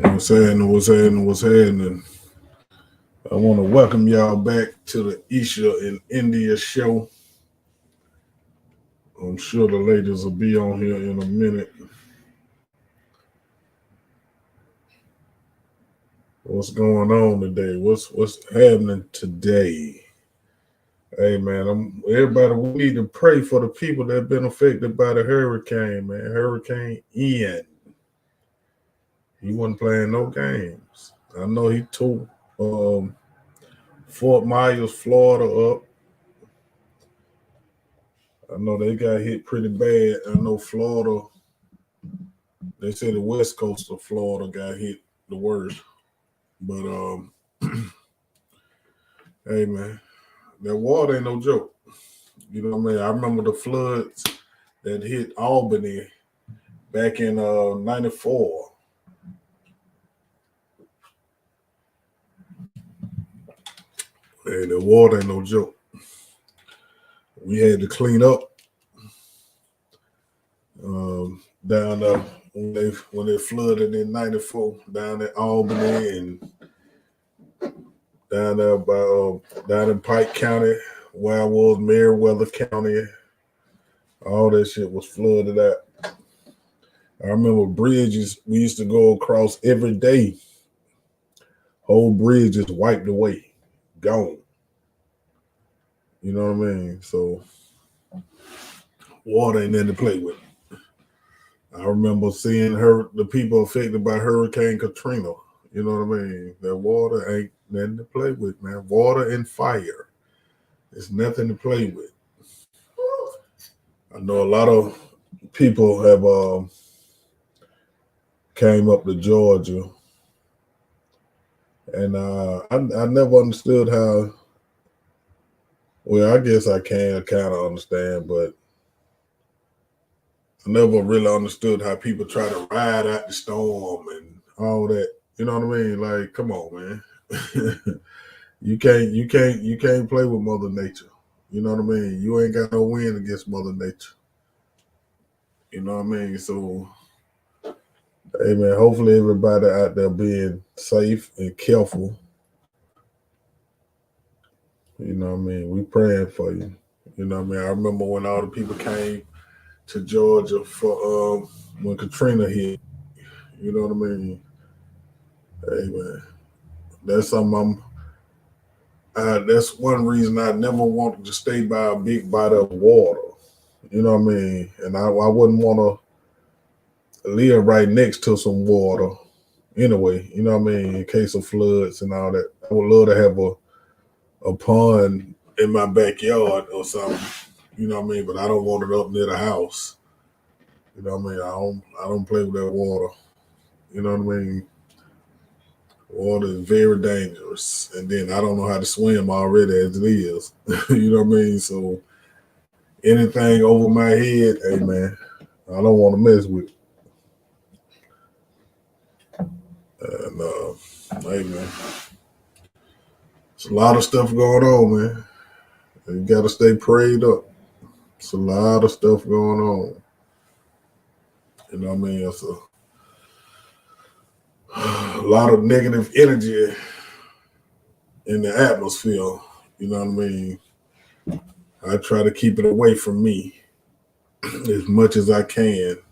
What's happening? I want to welcome y'all back to the Esha and India show. I'm sure the ladies will be on here in a minute. What's going on today? What's happening today? Hey man, everybody. We need to pray for the people that have been affected by the hurricane. Man, Hurricane Ian. He wasn't playing no games. I know he tore Fort Myers, Florida up. I know they got hit pretty bad. I know Florida. They say the west coast of Florida got hit the worst. But hey man, that water ain't no joke. You know what I mean? I remember the floods that hit Albany back in '94. Hey, the water ain't no joke. We had to clean up down there when they flooded in '94 down at Albany and down there by down in Pike County, where I was, Meriwether County. All that shit was flooded out. I remember bridges we used to go across every day. Whole bridge just wiped away, gone. You know what I mean? So water ain't nothing to play with. I remember seeing the people affected by Hurricane Katrina. You know what I mean? That water ain't nothing to play with, man. Water and fire. It's nothing to play with. I know a lot of people have came up to Georgia, and I never understood how. Well, I guess I can kind of understand, but I never really understood how people try to ride out the storm and all that. You know what I mean? Like, come on, man. You can't play with Mother Nature. You know what I mean? You ain't got no win against Mother Nature. You know what I mean? So, hey man, hopefully everybody out there being safe and careful. You know what I mean? We praying for you. You know what I mean? I remember when all the people came to Georgia for when Katrina hit. You know what I mean? Hey man, that's something that's one reason I never wanted to stay by a big body of water. You know what I mean? And I wouldn't want to live right next to some water anyway. You know what I mean? In case of floods and all that, I would love to have a pond in my backyard or something. You know what I mean? But I don't want it up near the house. You know what I mean? I don't play with that water. You know what I mean? Water is very dangerous, and then I don't know how to swim already as it is. You know what I mean? So anything over my head, hey man, I don't want to mess with. And hey man, it's a lot of stuff going on, man. You got to stay prayed up. It's a lot of stuff going on. You know what I mean? It's a lot of negative energy in the atmosphere. You know what I mean? I try to keep it away from me as much as I can. You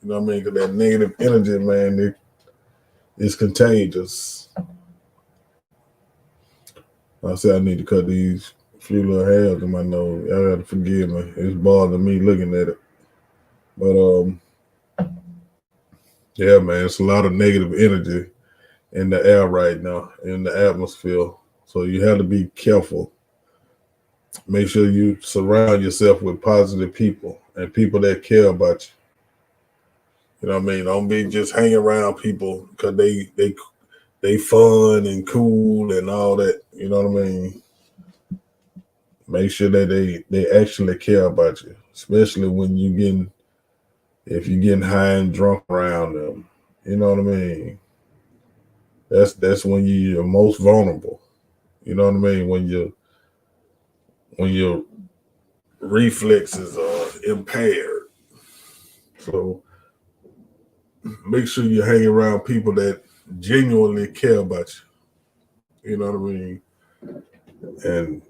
know what I mean? Because that negative energy, man, it's contagious. I said I need to cut these few little hairs in my nose. Y'all gotta forgive me. It's bothering me looking at it. But yeah, man, it's a lot of negative energy in the air right now, in the atmosphere. So you have to be careful. Make sure you surround yourself with positive people and people that care about you. You know what I mean? Don't be just hanging around people because they fun and cool and all that. You know what I mean? Make sure that they actually care about you, especially when if you're getting high and drunk around them. You know what I mean? That's when you're most vulnerable. You know what I mean? When your reflexes are impaired. So make sure you hang around people that genuinely care about you. You know what I mean? And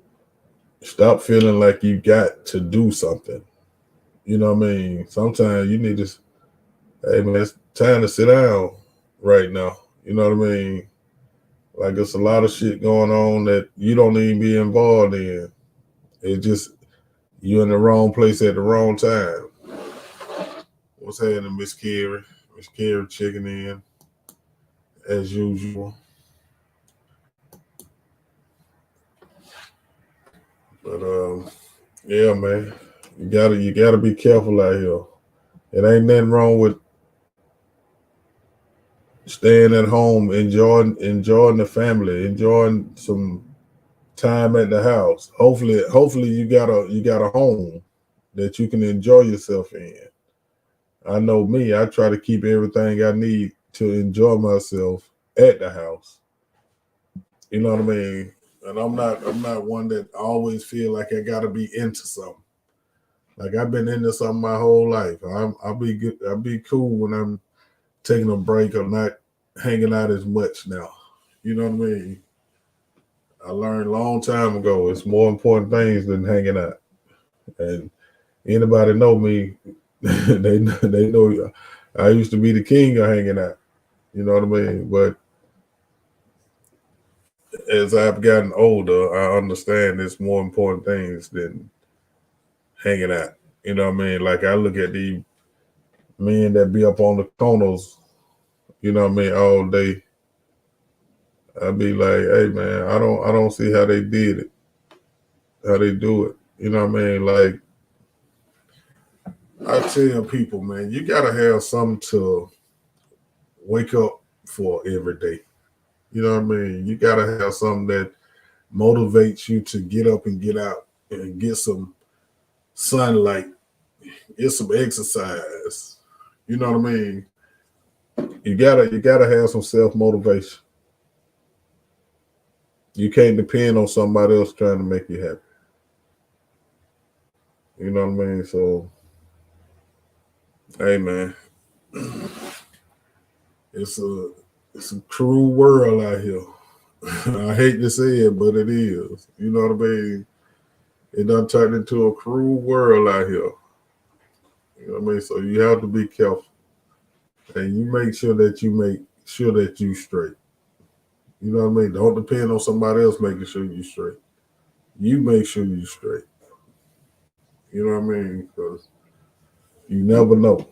stop feeling like you got to do something. You know what I mean? Sometimes you need to, hey man, it's time to sit down right now. You know what I mean? Like it's a lot of shit going on that you don't even be involved in. It's just you're in the wrong place at the wrong time. What's happening, Miss Carrie? Miss Carrie checking in as usual. But yeah, man, you gotta be careful out here. It ain't nothing wrong with staying at home, enjoying the family, enjoying some time at the house. Hopefully you got a home that you can enjoy yourself in. I know me, I try to keep everything I need to enjoy myself at the house. You know what I mean? And I'm not one that always feel like I gotta be into something. Like I've been into something my whole life. I'll be good. I'll be cool when I'm taking a break or not hanging out as much now. You know what I mean? I learned a long time ago. It's more important things than hanging out. And anybody know me, they know I used to be the king of hanging out. You know what I mean? But as I've gotten older, I understand there's more important things than hanging out. You know what I mean? Like I look at the men that be up on the corners, you know what I mean, all day. I be like, hey man, I don't see how they did it, how they do it. You know what I mean? Like I tell people, man, you gotta have something to wake up for every day. You know what I mean? You gotta have something that motivates you to get up and get out and get some sunlight, get some exercise. You know what I mean? You gotta have some self motivation. You can't depend on somebody else trying to make you happy. You know what I mean? So, hey man, it's a it's a cruel world out here. I hate to say it, but it is. You know what I mean? It done turned into a cruel world out here. You know what I mean? So you have to be careful, and you make sure that you straight. You know what I mean? Don't depend on somebody else making sure you straight. You make sure you straight. You know what I mean? Because you never know.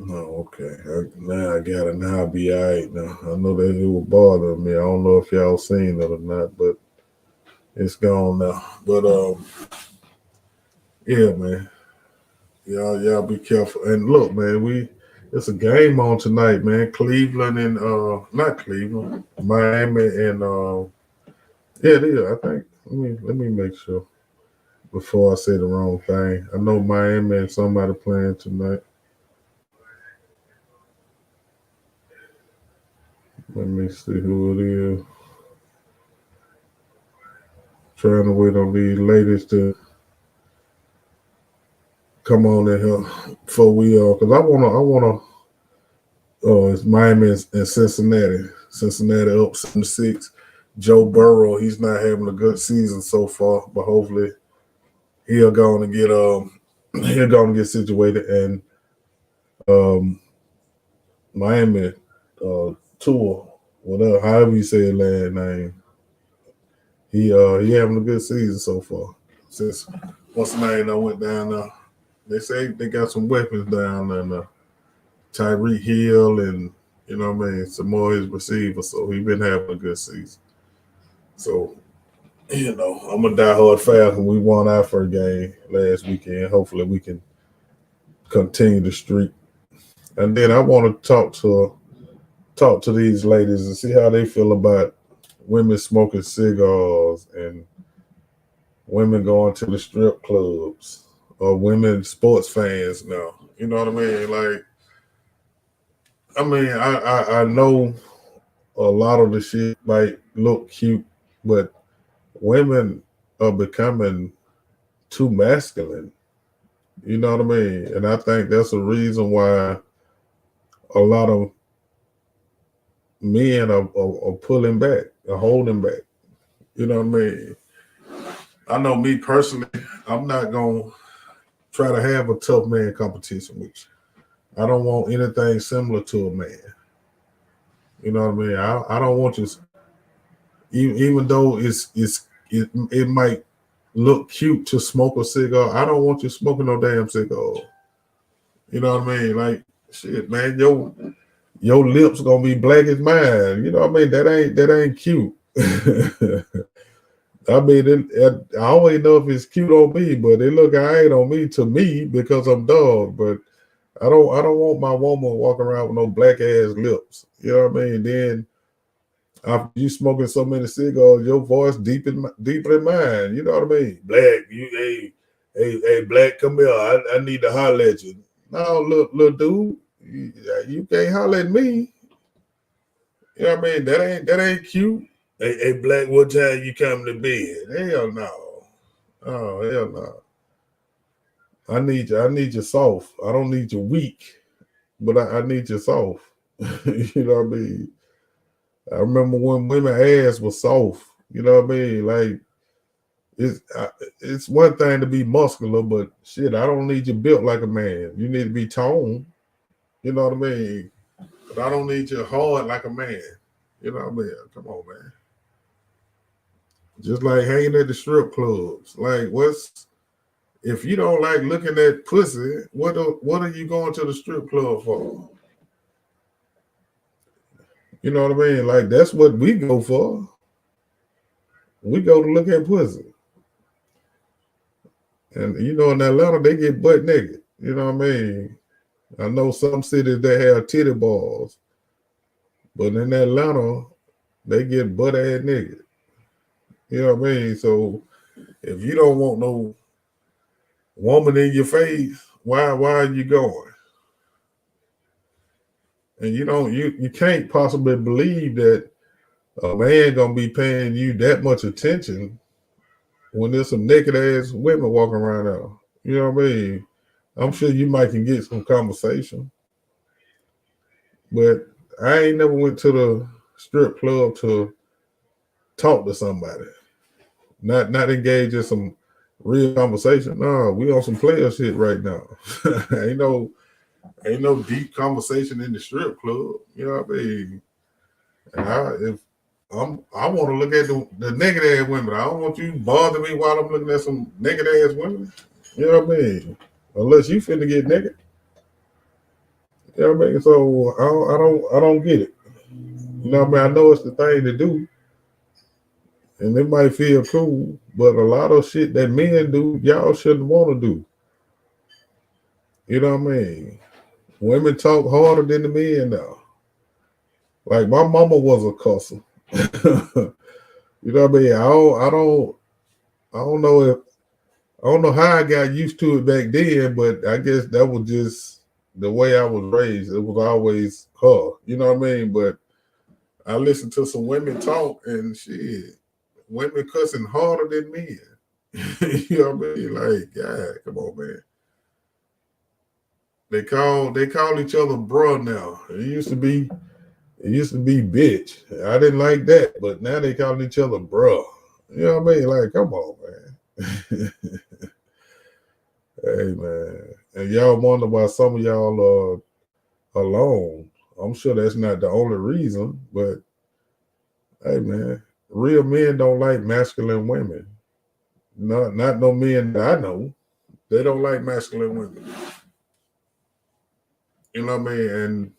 Oh, okay. Now I got it. Now I'll be all right now. I know that it was bothering me. I don't know if y'all seen it or not, but it's gone now. But yeah, man. Y'all be careful. And look, man, it's a game on tonight, man. Cleveland and not Cleveland, Miami and yeah, it is. I think. Let me make sure before I say the wrong thing. I know Miami and somebody playing tonight. Let me see who it is. Trying to wait on these ladies to come on in here before we because I wanna it's Miami and Cincinnati. Cincinnati up 7-6. Joe Burrow, he's not having a good season so far, but hopefully he'll go on and get he'll go on and get situated and um Miami tour, whatever however you say his last name. He having a good season so far. Since what's the name I went down there. They say they got some weapons down there now. Tyreek Hill and you know what I mean, some more of his receivers. So he been having a good season. So, I'm a diehard fan when we won our first game last weekend. Hopefully we can continue the streak. And then I want to talk to these ladies and see how they feel about women smoking cigars and women going to the strip clubs or women sports fans now. You know what I mean? Like, I know a lot of the shit might look cute, but women are becoming too masculine. You know what I mean? And I think that's a reason why a lot of men are pulling back, are holding back. You know what I mean? I know me personally, I'm not gonna try to have a tough man competition with you. I don't want anything similar to a man. You know what I mean? I don't want you, even though it might look cute to smoke a cigar. I don't want you smoking no damn cigar. You know what I mean? Like shit, man, your lips gonna be black as mine. You know what I mean? That ain't cute. I mean, I always know if it's cute on me, but it look alright on me to me because I'm dog. But I don't want my woman walking around with no black ass lips. You know what I mean? Then after you smoking so many cigars, your voice deeper than mine. You know what I mean? Black, hey, black, come here. I need to holler at you. No, little dude, you can't holler at me. You know what I mean? That ain't cute. Hey, black, what time you coming to bed? Hell no. Oh, hell no. I need you soft. I don't need you weak, but I need you soft. You know what I mean? I remember when women ass was soft. You know what I mean? Like it's one thing to be muscular, but shit, I don't need you built like a man. You need to be toned. You know what I mean? But I don't need you hard like a man. You know what I mean? Come on, man. Just like hanging at the strip clubs. Like, what's if you don't like looking at pussy? What are you going to the strip club for? You know what I mean? Like that's what we go for. We go to look at pussy. And you know, in Atlanta, they get butt naked. You know what I mean? I know some cities they have titty balls, but in Atlanta, they get butt ass naked. You know what I mean? So if you don't want no woman in your face, why are you going? And you can't possibly believe that a man gonna be paying you that much attention when there's some naked ass women walking around now. You know what I mean? I'm sure you might can get some conversation, but I ain't never went to the strip club to talk to somebody, not engage in some real conversation. No, we on some player shit right now. ain't no ain't no deep conversation in the strip club. You know what I mean? And I want to look at the naked ass women. I don't want you bother me while I'm looking at some naked ass women. You know what I mean? Unless you finna get naked. You know what I mean? So I don't get it. You know what I mean? I know it's the thing to do, and it might feel cool, but a lot of shit that men do, y'all shouldn't want to do. You know what I mean? Women talk harder than the men now. Like my mama was a cusser. You know what I mean? I don't know if I don't know how I got used to it back then, but I guess that was just the way I was raised. It was always her. You know what I mean? But I listened to some women talk and shit, women cussing harder than men. You know what I mean? Like, God, come on, man. They call each other bro now. It used to be bitch. I didn't like that, but now they calling each other bro. You know what I mean? Like, come on, man. Hey man. And y'all wonder why some of y'all are alone. I'm sure that's not the only reason, but hey man, real men don't like masculine women. Not no men that I know. They don't like masculine women. You know what I mean? And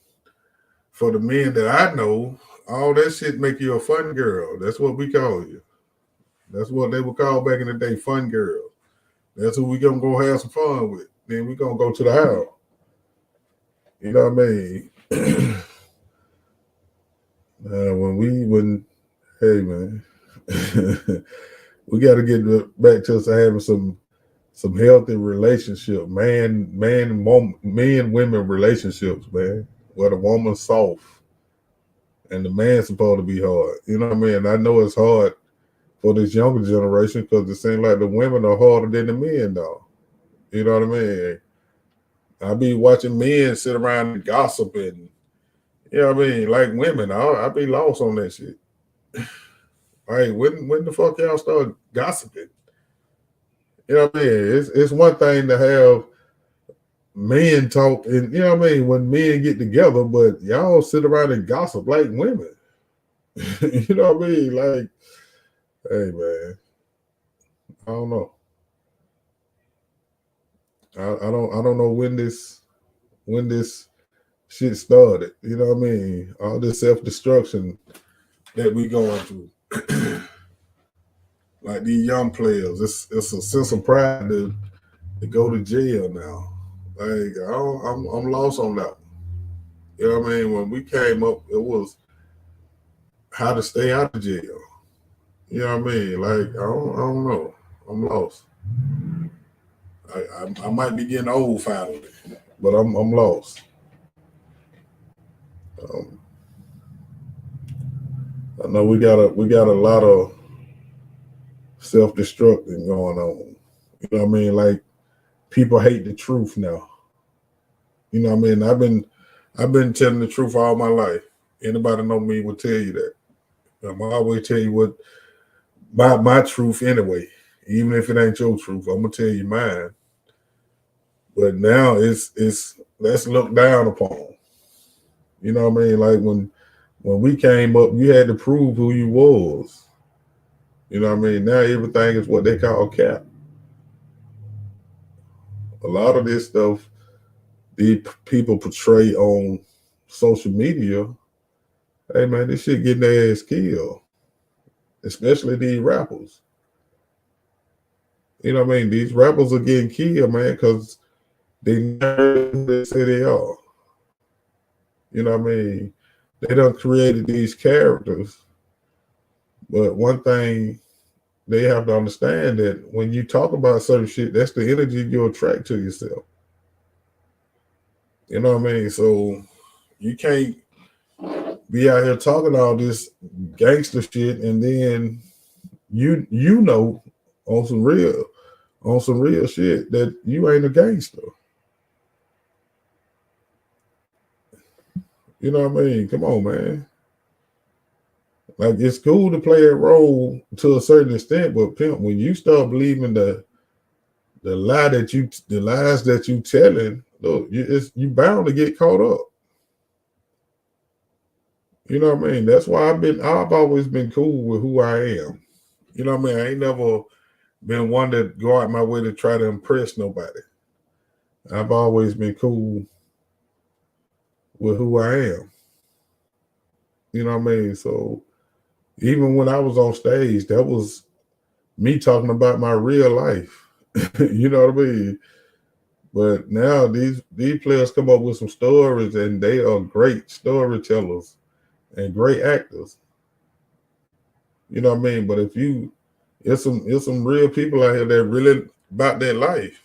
for the men that I know, all that shit make you a fun girl. That's what we call you. That's what they would call back in the day, fun girl. That's who we gonna go have some fun with. Then we gonna go to the house. You know what I mean? when hey man, we got to get back to us having some healthy relationship, men women relationships, man. Where the woman's soft and the man's supposed to be hard. You know what I mean? I know it's hard for this younger generation because it seems like the women are harder than the men, though. You know what I mean? I be watching men sit around and gossip and you know what I mean, like women. I be lost on that shit. Like when the fuck y'all start gossiping? You know what I mean? It's one thing to have men talk and you know what I mean when men get together, but y'all sit around and gossip like women. You know what I mean? Like, hey man, I don't know. I don't know when this shit started. You know what I mean? All this self destruction that we going through. Like these young players, it's a sense of pride to go to jail now. Like I'm lost on that one. You know what I mean? When we came up, it was how to stay out of jail. You know what I mean? Like I don't know. I'm lost. I might be getting old finally, but I'm lost. Um, I know we got a lot of self destructing going on. You know what I mean? Like people hate the truth now. You know what I mean? I've been telling the truth all my life. Anybody know me will tell you that. I'm always tell you what my truth anyway. Even if it ain't your truth, I'm gonna tell you mine. But now it's that's looked down upon. You know what I mean? Like when we came up, you had to prove who you was. You know what I mean? Now everything is what they call cap. A lot of this stuff these people portray on social media. Hey man, this shit getting their ass killed. Especially these rappers. You know what I mean? These rappers are getting killed, man, because they never who they say they are. You know what I mean? They done created these characters, but one thing they have to understand that when you talk about certain shit, that's the energy you attract to yourself. You know what I mean? So you can't be out here talking all this gangster shit and then you know on some real shit that you ain't a gangster. You know what I mean? Come on, man. Like it's cool to play a role to a certain extent, but pimp, when you start believing the lies that you telling, look, you bound to get caught up. You know what I mean? That's why I've always been cool with who I am. You know what I mean? I ain't never been one to go out my way to try to impress nobody. I've always been cool with who I am. You know what I mean? So even when I was on stage, that was me talking about my real life. You know what I mean? But now these players come up with some stories and they are great storytellers and great actors. You know what I mean? But if you it's some real people out here that really about their life.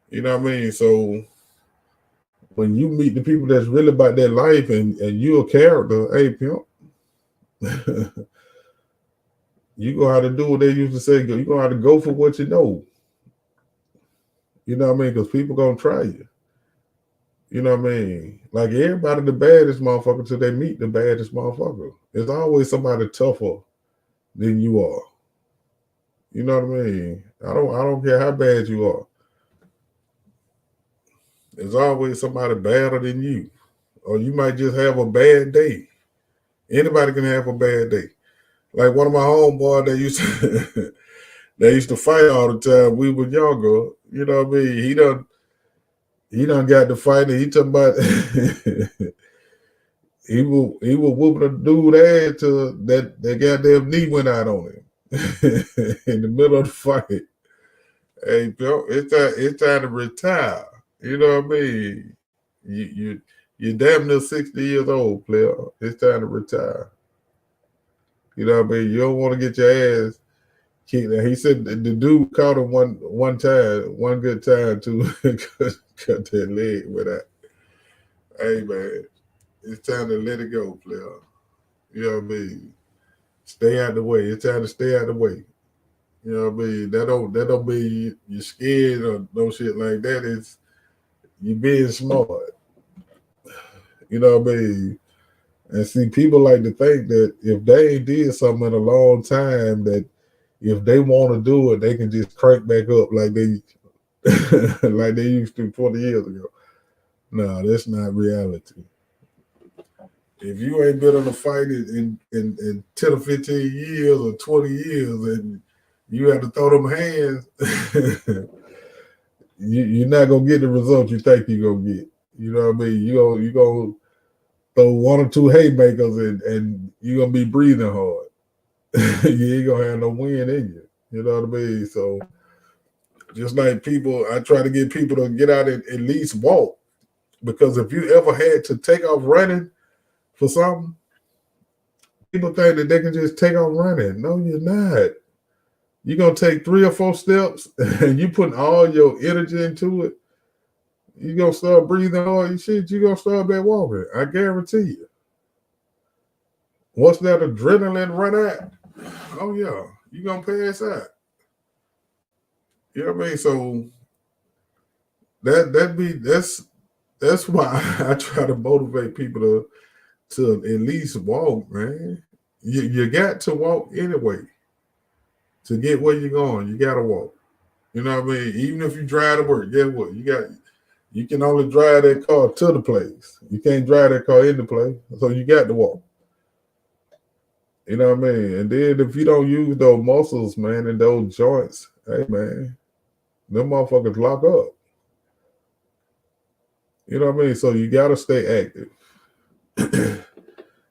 You know what I mean? So when you meet the people that's really about their life and you a character, hey pimp, you gonna have to do what they used to say. You gonna have to go for what you know. You know what I mean? Because people gonna try you. You know what I mean? Like everybody the baddest motherfucker till they meet the baddest motherfucker. There's always somebody tougher than you are. You know what I mean? I don't care how bad you are. There's always somebody badder than you. Or you might just have a bad day. Anybody can have a bad day. Like one of my homeboys that used to they used to fight all the time. We were younger. You know what I mean? He done got to fight and he talking about he was whooping a dude ass till that goddamn knee went out on him in the middle of the fight. Hey, Bill, it's time to retire. You know what I mean? You're damn near 60 years old, player. It's time to retire. You know what I mean? You don't want to get your ass kicked. And he said the dude caught him one time, one good time to cut that leg with that. Hey man, it's time to let it go, player. You know what I mean? Stay out the way. It's time to stay out the way. You know what I mean? That don't mean you're scared or no shit like that. It's you being smart. You know what I mean? And see, people like to think that if they ain't did something in a long time, that if they want to do it, they can just crank back up like they like they used to 20 years ago. No, that's not reality. If you ain't been in a fight in 10 or 15 years or 20 years and you have to throw them hands, you're not gonna get the result you think you're gonna get. You know what I mean? You gonna throw one or two haymakers and you're gonna be breathing hard. You ain't gonna have no wind in you. You know what I mean? So just like people, I try to get people to get out and at least walk. Because if you ever had to take off running for something, people think that they can just take off running. No, you're not. You're gonna take 3 or 4 steps and you putting all your energy into it. You're gonna start breathing hard and shit, you're gonna start back walking. I guarantee you. Once that adrenaline run out, oh yeah, you're gonna pass out. You know what I mean? So that's why I try to motivate people to at least walk, man. You got to walk anyway. To get where you're going, you gotta walk. You know what I mean? Even if you drive to work, guess what? You can only drive that car to the place. You can't drive that car in the place. So you got to walk. You know what I mean? And then if you don't use those muscles, man, and those joints, hey man, them motherfuckers lock up. You know what I mean? So you gotta stay active.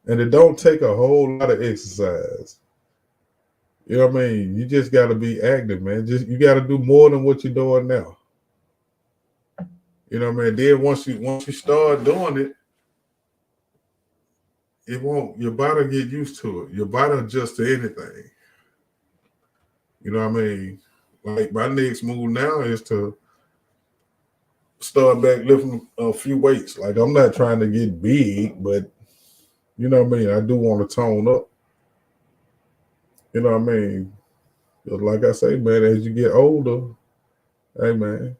And it don't take a whole lot of exercise. You know what I mean? You just gotta be active, man. Just you gotta do more than what you're doing now. You know what I mean? Then once you start doing it, it won't your body get used to it. Your body adjusts to anything. You know what I mean? Like my next move now is to start back lifting a few weights. Like I'm not trying to get big, but you know what I mean? I do want to tone up. You know what I mean? 'Cause like I say, man, as you get older, hey man,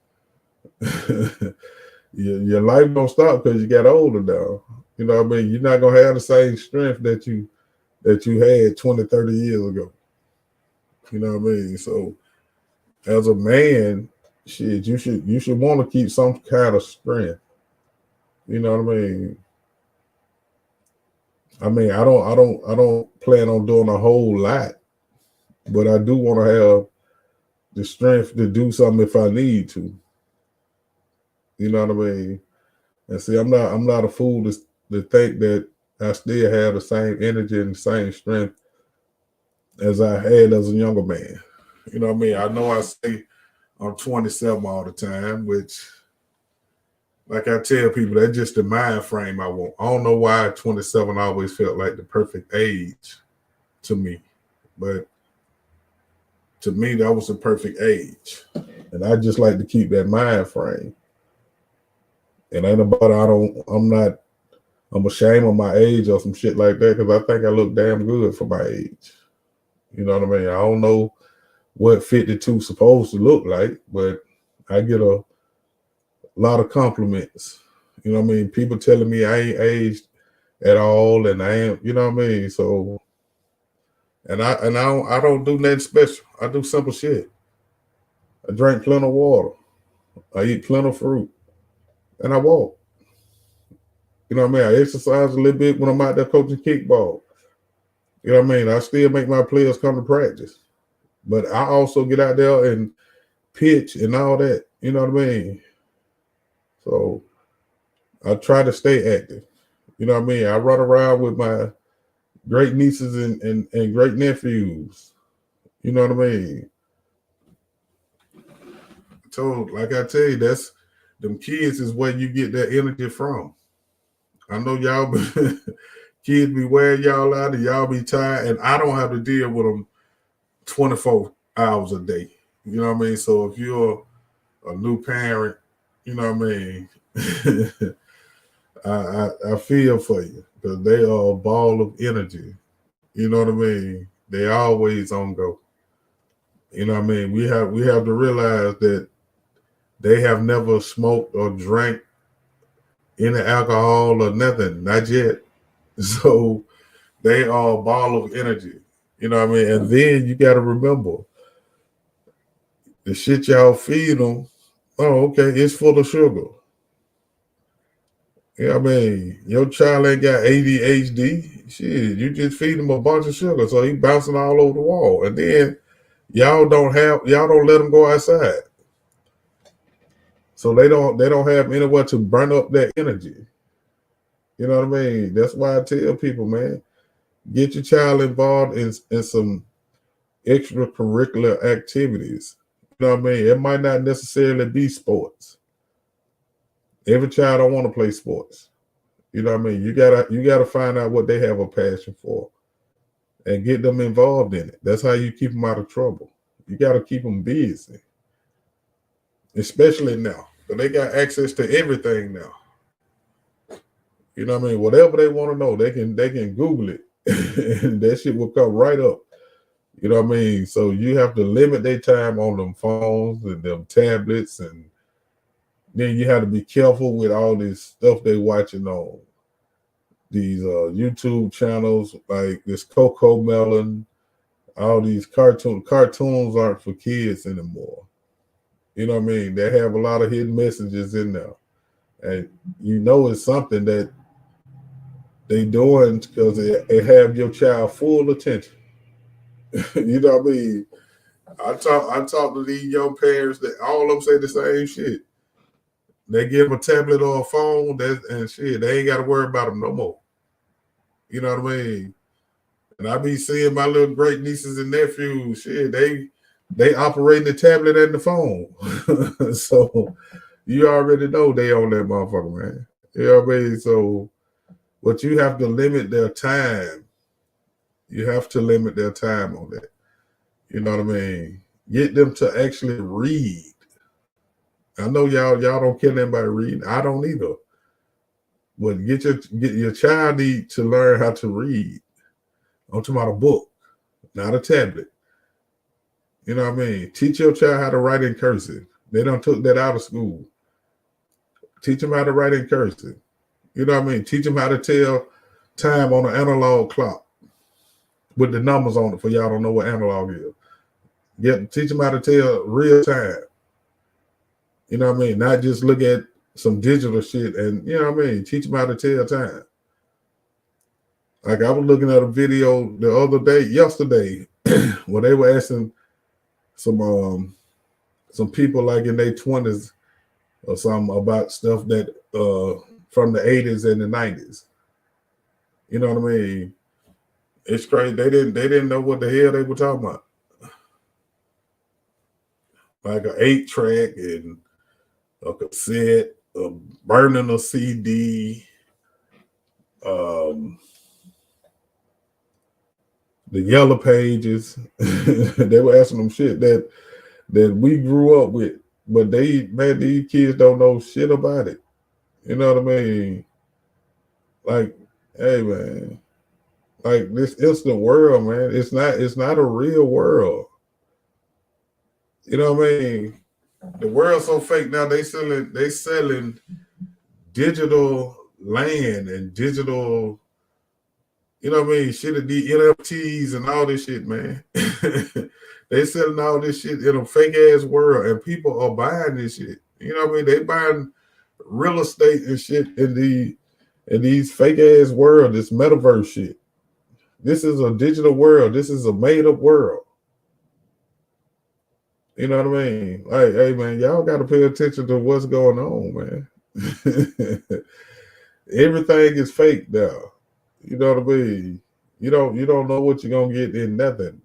your life don't stop because you got older now. You know what I mean? You're not gonna have the same strength that you had 20, 30 years ago. You know what I mean? So as a man, shit, you should want to keep some kind of strength. You know what I mean? I don't plan on doing a whole lot, but I do want to have the strength to do something if I need to. You know what I mean? And see, I'm not a fool to think that I still have the same energy and the same strength as I had as a younger man. You know what I mean? I know I say I'm 27 all the time, which, like I tell people, that's just the mind frame I want. I don't know why 27 always felt like the perfect age to me, but to me, that was the perfect age. And I just like to keep that mind frame. And ain't about I'm ashamed of my age or some shit like that because I think I look damn good for my age. You know what I mean? I don't know what 52 supposed to look like, but I get a lot of compliments. You know what I mean? People telling me I ain't aged at all, and I ain't. You know what I mean? So, and I don't do nothing special. I do simple shit. I drink plenty of water. I eat plenty of fruit, and I walk. You know what I mean? I exercise a little bit when I'm out there coaching kickball. You know what I mean? I still make my players come to practice, but I also get out there and pitch and all that. You know what I mean? So I try to stay active. You know what I mean? I run around with my great nieces and great nephews. You know what I mean? So, like I tell you, that's them kids is where you get that energy from. I know y'all be, kids be wearing y'all out and y'all be tired, and I don't have to deal with them 24 hours a day. You know what I mean? So if you're a new parent, you know what I mean? I feel for you because they are a ball of energy. You know what I mean? They always on go. You know what I mean? We have to realize that they have never smoked or drank any alcohol or nothing, not yet. So they are a ball of energy. You know what I mean? And then you got to remember the shit y'all feed them. Oh, okay, it's full of sugar. You know what I mean? Your child ain't got ADHD. Shit, you just feed him a bunch of sugar, so he bouncing all over the wall. And then y'all don't let them go outside, so they don't have anywhere to burn up that energy. You know what I mean? That's why I tell people, man, get your child involved in some extracurricular activities. You know what I mean? It might not necessarily be sports. Every child don't want to play sports. You know what I mean? You gotta find out what they have a passion for and get them involved in it. That's how you keep them out of trouble. You gotta keep them busy, especially now. But they got access to everything now. You know what I mean? Whatever they want to know, they can Google it, and that shit will come right up. You know what I mean? So you have to limit their time on them phones and them tablets, and then you have to be careful with all this stuff they watching on these YouTube channels like this Coco Melon. All these cartoons aren't for kids anymore. You know what I mean? They have a lot of hidden messages in there, and you know it's something that they doing because they have your child full attention. You know what I mean? I talk to these young parents that all of them say the same shit. They give them a tablet or a phone, and shit, they ain't got to worry about them no more. You know what I mean? And I be seeing my little great nieces and nephews, shit, they operate the tablet and the phone. So you already know they on that motherfucker, man. You know what I mean? So, but you have to limit their time. You have to limit their time on that. You know what I mean? Get them to actually read. I know y'all don't kill anybody reading. I don't either. But get your child need to learn how to read. I'm talking about a book, not a tablet. You know what I mean? Teach your child how to write in cursive. They don't took that out of school. Teach them how to write in cursive. You know what I mean? Teach them how to tell time on an analog clock with the numbers on it for y'all don't know what analog is. Teach them how to tell real time. You know what I mean? Not just look at some digital shit and you know what I mean? Teach them how to tell time. Like I was looking at a video the other day, yesterday, where they were asking some people like in their 20s or something about stuff that from the 80s and the 90s. You know what I mean? It's crazy. They didn't know what the hell they were talking about. Like an 8-track and a cassette, burning a CD, um, the yellow pages. They were asking them shit that we grew up with, but these kids don't know shit about it. You know what I mean? Like, hey man, like this instant world, man. It's not a real world. You know what I mean? The world's so fake now. They selling digital land and digital, you know what I mean? Shit at the NFTs and all this shit, man. They selling all this shit in a fake ass world, and people are buying this shit. You know what I mean? They buying real estate and shit in these fake ass world, this metaverse shit. This is a digital world. This is a made up world. You know what I mean? Like, hey man, y'all got to pay attention to what's going on, man. Everything is fake now. You know what I mean? You don't know what you're gonna get in nothing.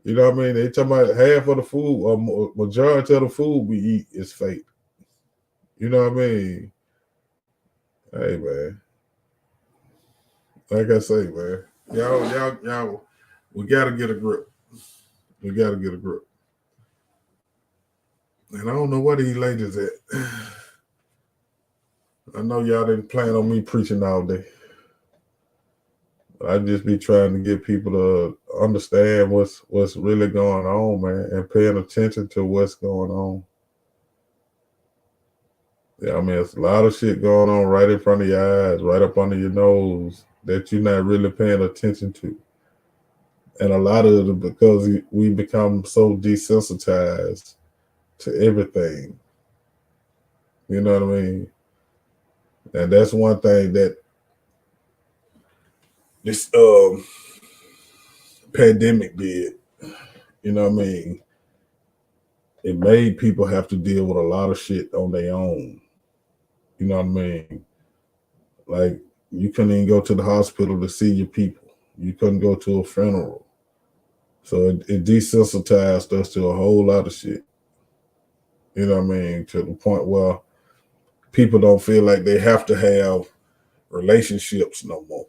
You know what I mean? They talking about half of the food or majority of the food we eat is fake. You know what I mean? Hey man, like I say, man, y'all, we gotta get a grip. We gotta get a grip. And I don't know what these ladies at. I know y'all didn't plan on me preaching all day. I just be trying to get people to understand what's really going on, man, and paying attention to what's going on. Yeah, I mean, it's a lot of shit going on right in front of your eyes, right up under your nose that you're not really paying attention to. And a lot of it because we become so desensitized to everything. You know what I mean? And that's one thing that this pandemic did. You know what I mean? It made people have to deal with a lot of shit on their own. You know what I mean? Like you couldn't even go to the hospital to see your people. You couldn't go to a funeral. So it desensitized us to a whole lot of shit. You know what I mean? To the point where people don't feel like they have to have relationships no more.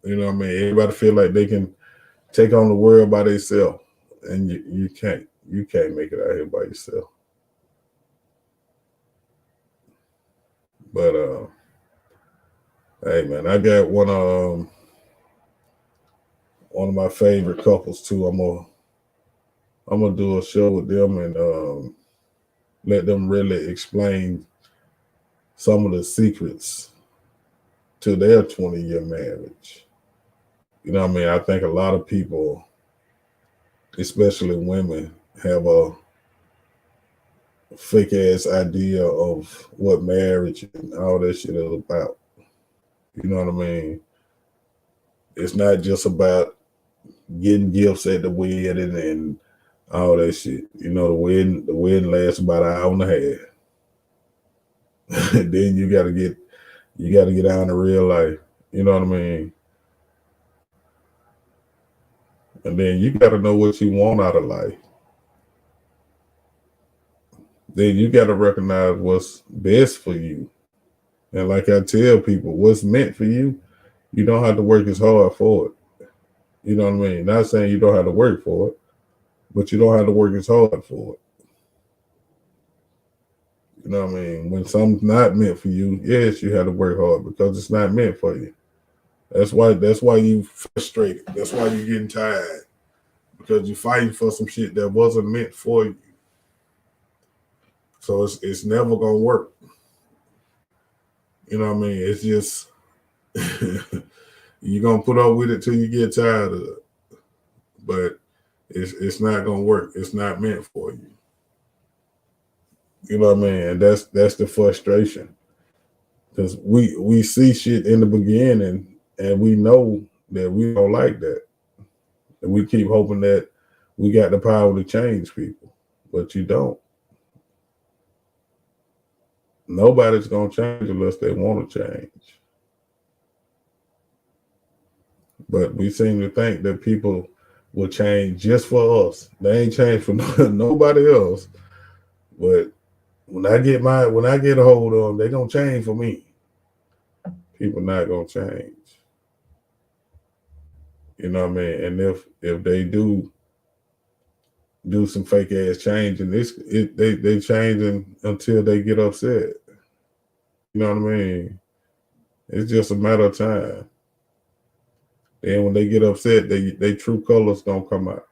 You know what I mean? Everybody feel like they can take on the world by themselves, and you can't. You can't make it out here by yourself. But hey man, I got one of my favorite couples too. I'm gonna do a show with them and let them really explain some of the secrets to their 20-year marriage. You know what I mean? I think a lot of people, especially women, have a fake ass idea of what marriage and all that shit is about. You know what I mean? It's not just about getting gifts at the wedding and all that shit. You know, the wedding lasts about an hour and a half. Then you gotta get down to real life. You know what I mean? And then you gotta know what you want out of life. Then you gotta recognize what's best for you. And like I tell people, what's meant for you, you don't have to work as hard for it. You know what I mean? Not saying you don't have to work for it, but you don't have to work as hard for it. You know what I mean? When something's not meant for you, yes, you have to work hard because it's not meant for you. That's why you frustrated. That's why you're getting tired. Because you're fighting for some shit that wasn't meant for you. So it's never gonna work. You know what I mean? It's just you're gonna put up with it till you get tired of it. But it's not gonna work. It's not meant for you. You know what I mean? And that's the frustration. Because we see shit in the beginning and we know that we don't like that. And we keep hoping that we got the power to change people. But you don't. Nobody's gonna change unless they want to change. But we seem to think that people will change just for us. They ain't changed for nobody else. But when I get a hold of them, they gonna change for me. People not gonna change. You know what I mean? And if they do some fake ass change, and they changing until they get upset. You know what I mean? It's just a matter of time. Then when they get upset, they true colors gonna come out.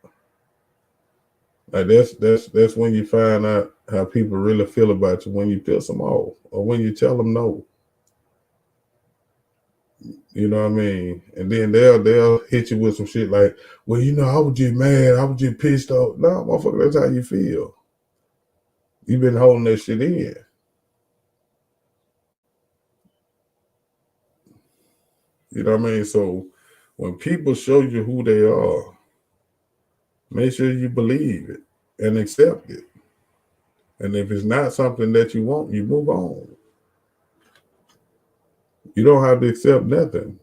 Like that's when you find out how people really feel about you, when you piss them off or when you tell them no. You know what I mean? And then they'll hit you with some shit like, well, I was just mad, I was just pissed off. No, motherfucker, that's how you feel. You've been holding that shit in. You know what I mean? So when people show you who they are, make sure you believe it and accept it. And if it's not something that you want, you move on. You don't have to accept nothing.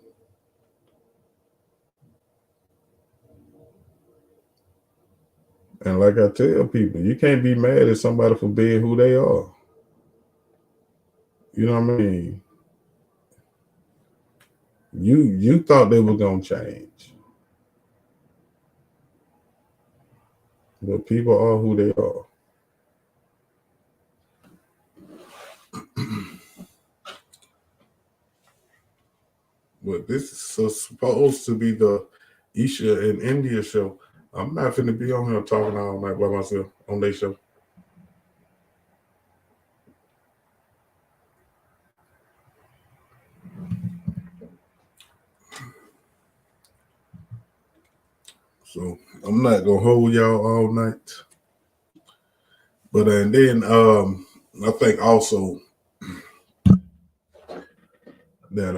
And like I tell people, you can't be mad at somebody for being who they are. You know what I mean? You thought they were gonna change, but people are who they are. But this is supposed to be the Esha and India show. I'm not finna be on here talking all night by myself on their show. So I'm not gonna hold y'all all night. But and then I think also that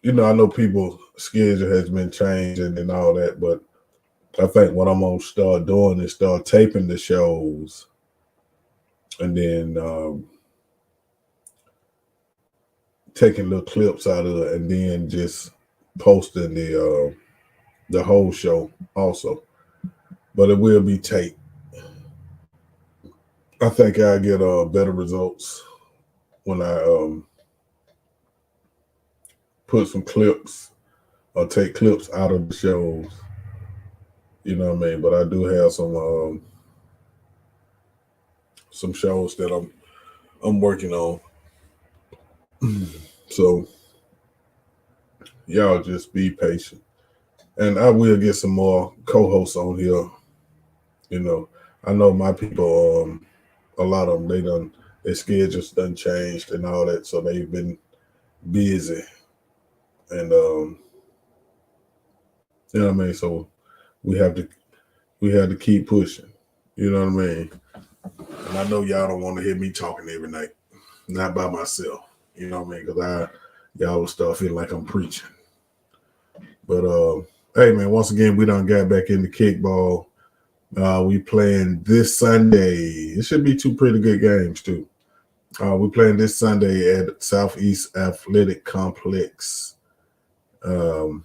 I know people's schedule has been changing and all that, but I think what I'm gonna start doing is start taping the shows and then taking little clips out of it and then just posting the whole show also. But it will be taped. I think I get better results when I put some clips or take clips out of the shows. You know what I mean? But I do have some shows that I'm working on. So y'all just be patient. And I will get some more co-hosts on here. You know, I know my people, a lot of them, their schedules done changed and all that. So they've been busy. And, you know what I mean? So we have to, we had to keep pushing. You know what I mean? And I know y'all don't want to hear me talking every night, not by myself. You know what I mean? Because y'all will start feeling like I'm preaching. But hey man, once again, we done got back into kickball. We playing this Sunday. It should be two pretty good games too. We playing this Sunday at Southeast Athletic Complex. Um,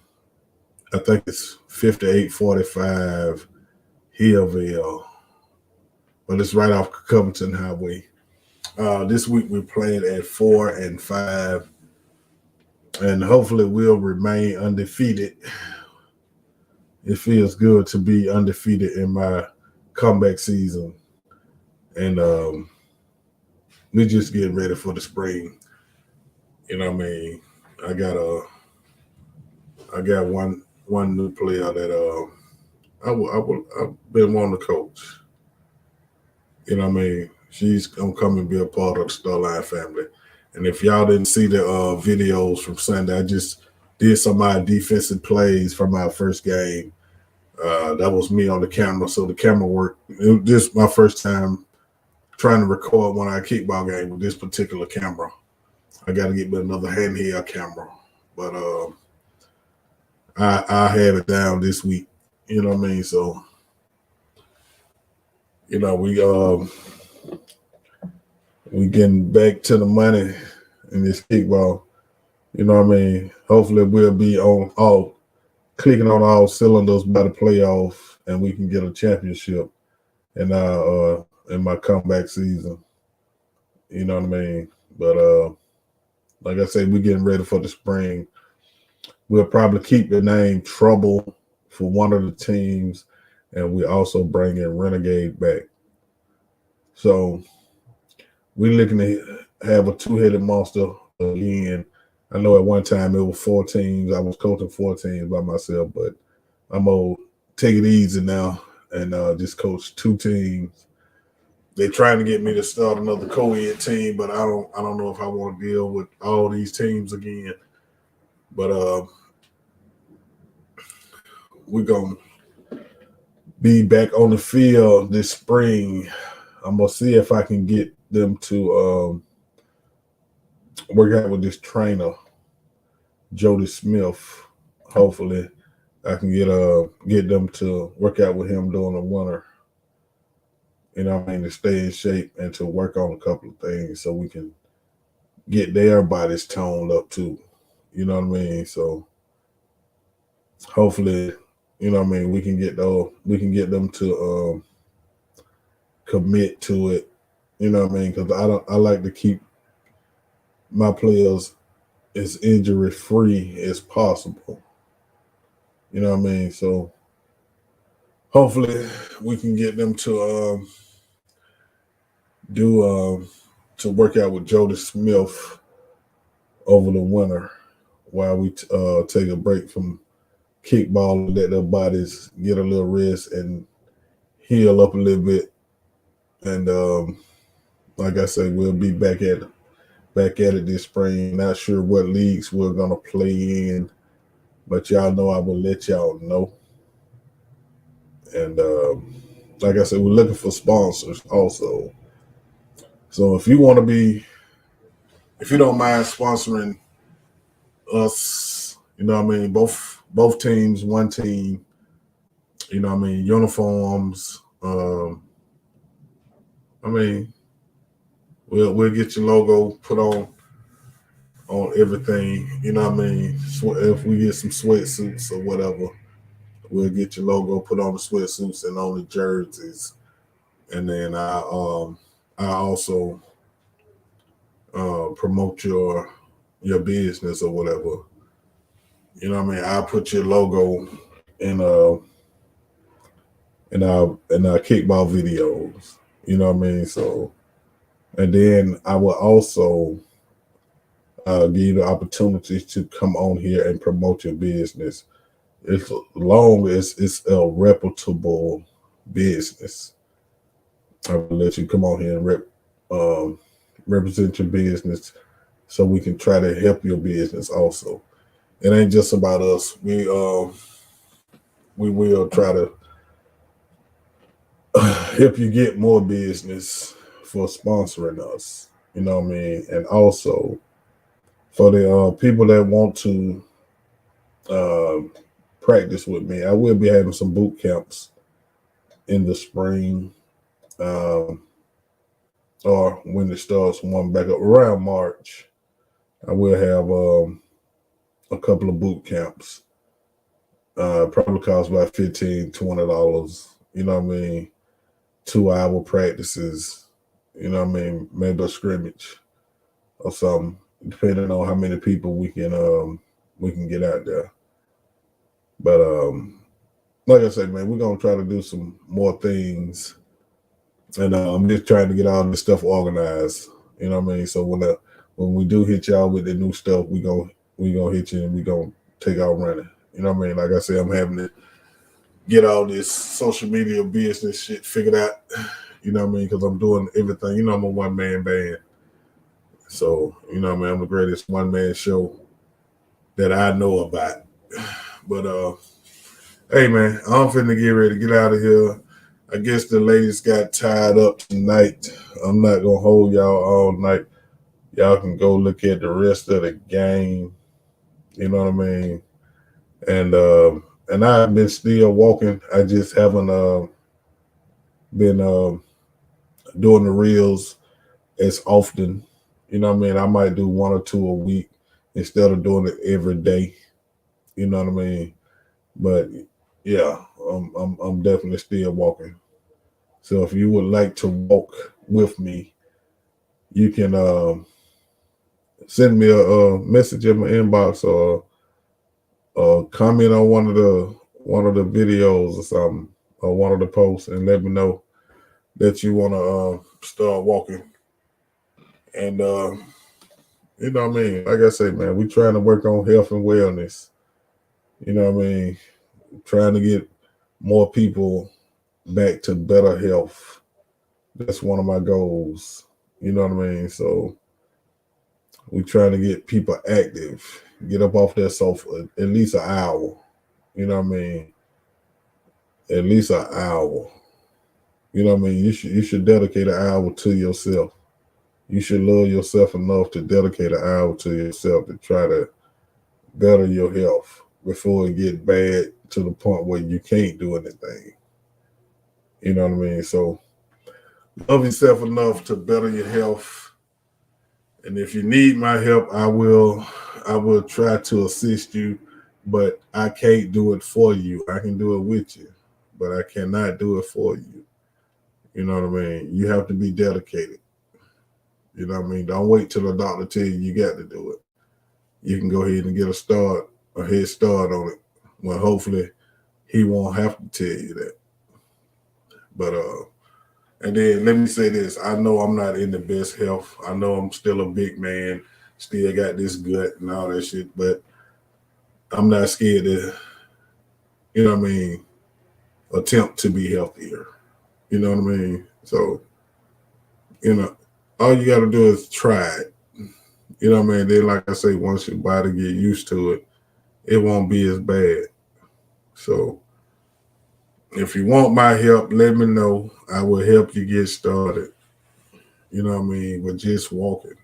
I think it's 5845 Hillville, but it's right off Covington Highway. This week we're playing at 4-5, and hopefully we'll remain undefeated. It feels good to be undefeated in my comeback season, and we just getting ready for the spring. You know what I mean? I got one new player that I've been wanting to coach. You know what I mean? She's gonna come and be a part of the Starline family. And if y'all didn't see the videos from Sunday, I just did some of my defensive plays from our first game. That was me on the camera, so the camera worked. It was just my first time trying to record one of our kickball game with this particular camera. I got to get me another handheld camera, but I have it down this week. You know what I mean? So we getting back to the money in this kickball. You know what I mean? Hopefully we'll be on all clicking on all cylinders by the playoff, and we can get a championship in my comeback season. You know what I mean? But like I said, we're getting ready for the spring. We'll probably keep the name Trouble for one of the teams, and we also bring in Renegade back. So we're looking to have a two-headed monster again. I know at one time it was 4 teams. I was coaching 4 teams by myself, but I'm gonna take it easy now and just coach 2 teams. They're trying to get me to start another co-ed team, but I don't know if I want to deal with all these teams again. But we're gonna be back on the field this spring. I'm gonna see if I can get them to work out with this trainer, Jody Smith. Hopefully, I can get them to work out with him during the winter. You know what I mean, to stay in shape and to work on a couple of things so we can get their bodies toned up too. You know what I mean? So hopefully, you know what I mean, we can get them to commit to it. You know what I mean? Because I like to keep my players as injury free as possible. You know what I mean? So hopefully we can get them to do to work out with Jody Smith over the winter while we take a break from kickball and let their bodies get a little rest and heal up a little bit. And like I say, we'll be back at it this spring. Not sure what leagues we're gonna play in, but y'all know I will let y'all know. And like I said, we're looking for sponsors also. So if you don't mind sponsoring us, you know what I mean, both teams, one team, you know what I mean, uniforms. I mean, we'll get your logo put on everything. You know what I mean. If we get some sweatsuits or whatever, we'll get your logo put on the sweatsuits and on the jerseys. And then I also promote your business or whatever. You know what I mean. I put your logo in in our kickball videos. You know what I mean. So and then I will also give you the opportunity to come on here and promote your business. As long as it's a reputable business, I will let you come on here and represent your business so we can try to help your business also. It ain't just about us. We will try to help you get more business for sponsoring us. You know what I mean? And also for the people that want to uh, practice with me, I will be having some boot camps in the spring, um, or when it starts warming back up around March. I will have a couple of boot camps. Probably cost about $15-$20. You know what I mean? 2 hour practices. You know what I mean? Maybe a scrimmage or something, depending on how many people we can get out there. But like I said, man, we're gonna try to do some more things, and I'm just trying to get all this stuff organized. You know what I mean? So when we do hit y'all with the new stuff, we gonna hit you and we gonna take out running. You know what I mean? Like I said, I'm having to get all this social media business shit figured out. You know what I mean? Because I'm doing everything. You know, I'm a one man band, so you know what I mean. I'm the greatest one man show that I know about. But hey man, I'm finna get ready to get out of here. I guess the ladies got tied up tonight. I'm not gonna hold y'all all night. Y'all can go look at the rest of the game. You know what I mean? And I've been still walking. I just haven't been doing the reels as often. You know what I mean? I might do one or two a week instead of doing it every day. You know what I mean? But yeah, I'm definitely still walking. So if you would like to walk with me, you can send me a message in my inbox or comment on one of the videos or something or one of the posts and let me know that you want to start walking. And you know what I mean? Like I say, man, we trying to work on health and wellness. You know what I mean? Trying to get more people back to better health. That's one of my goals. You know what I mean? So we trying to get people active, get up off their sofa at least an hour. You know what I mean? At least an hour. You know what I mean? You should dedicate an hour to yourself. You should love yourself enough to dedicate an hour to yourself to try to better your health before it get bad to the point where you can't do anything. You know what I mean? So love yourself enough to better your health. And if you need my help, I will try to assist you, but I can't do it for you. I can do it with you, but I cannot do it for you. You know what I mean? You have to be dedicated. You know what I mean? Don't wait till the doctor tell you got to do it. You can go ahead and get a head start on it. Well, hopefully he won't have to tell you that. But and then let me say this: I know I'm not in the best health. I know I'm still a big man, still got this gut and all that shit. But I'm not scared to, you know what I mean, attempt to be healthier. You know what I mean? So, you know, all you got to do is try it. You know what I mean? Then, like I say, once your body get used to it, it won't be as bad. So, if you want my help, let me know. I will help you get started. You know what I mean? With just walking.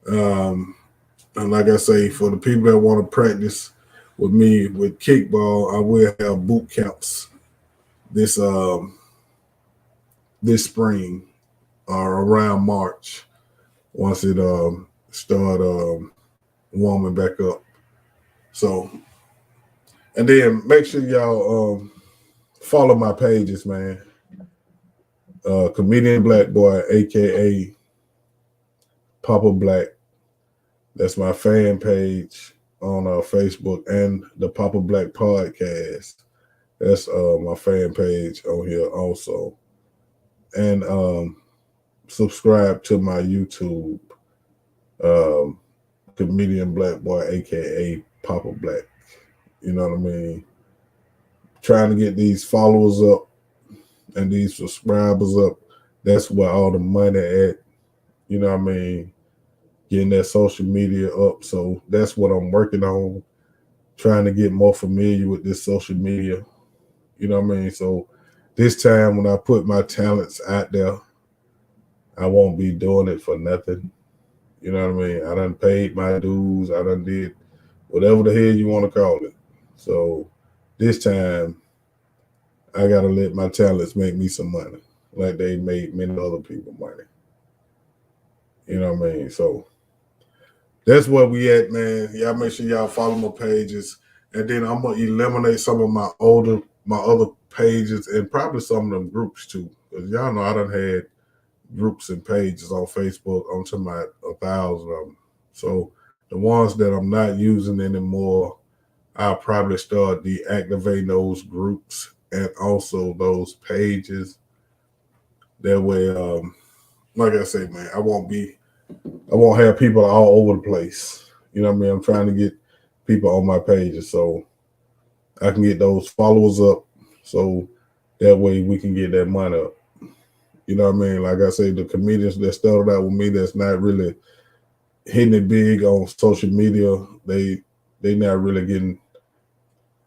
Um, and like I say, for the people that want to practice with me with kickball, I will have boot camps this this spring or around March once it start warming back up. So, and then make sure y'all follow my pages, man. Comedian Black Boy, a.k.a. Papa Black. That's my fan page on Facebook, and the Papa Black Podcast. That's my fan page on here also. And subscribe to my YouTube, um, Comedian Black Boy, aka Papa Black. You know what I mean? Trying to get these followers up and these subscribers up. That's where all the money at. You know what I mean? Getting that social media up. So that's what I'm working on. Trying to get more familiar with this social media. You know what I mean? So this time when I put my talents out there, I won't be doing it for nothing. You know what I mean? I done paid my dues. I done did whatever the hell you want to call it. So this time I gotta let my talents make me some money, like they made many other people money. You know what I mean? So that's where we at, man. Y'all make sure y'all follow my pages, and then I'm gonna eliminate some of my other pages, and probably some of them groups too. Cause y'all know I done had groups and pages on Facebook. I'm talking about 1,000 of them. So the ones that I'm not using anymore, I'll probably start deactivating those groups and also those pages. That way, like I say, man, I won't have people all over the place. You know what I mean? I'm trying to get people on my pages so I can get those followers up, so that way we can get that money up. You know what I mean? Like I say, the comedians that started out with me that's not really hitting it big on social media, they not really getting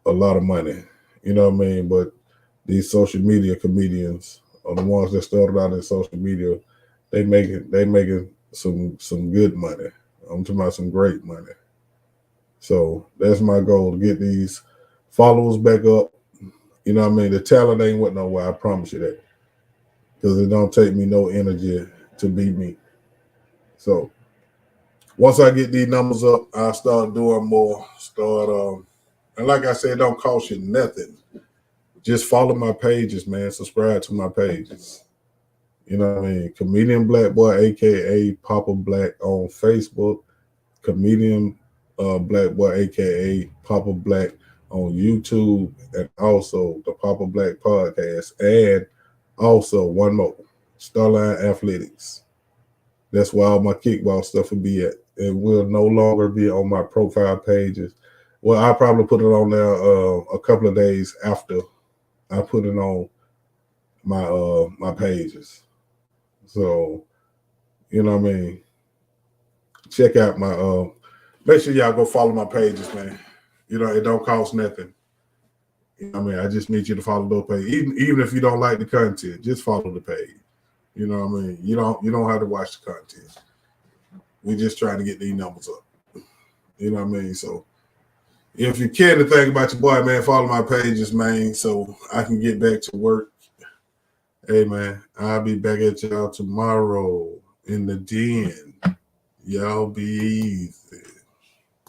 a lot of money. You know what I mean? But these social media comedians are the ones that started out in social media. They making some good money. I'm talking about some great money. So that's my goal, to get these followers back up. You know what I mean? The talent ain't went nowhere. I promise you that, because it don't take me no energy to be me. So once I get these numbers up, I'll start doing more. And like I said, it don't cost you nothing. Just follow my pages, man. Subscribe to my pages. You know what I mean? Comedian Black Boy, a.k.a. Papa Black on Facebook. Comedian Black Boy, a.k.a. Papa Black on YouTube. And also the Papa Black Podcast. And also one more, Starline Athletics. That's where all my kickball stuff will be at. It will no longer be on my profile pages. Well, I'll probably put it on there a couple of days after I put it on my pages. So, you know what I mean? Check out my make sure y'all go follow my pages, man. You know, it don't cost nothing. You know what I mean? I just need you to follow those pages. Even if you don't like the content, just follow the page. You know what I mean? You don't have to watch the content. We just trying to get these numbers up. You know what I mean? So if you care to think about your boy, man, follow my pages, man, so I can get back to work. Hey, man, I'll be back at y'all tomorrow in the den. Y'all be easy.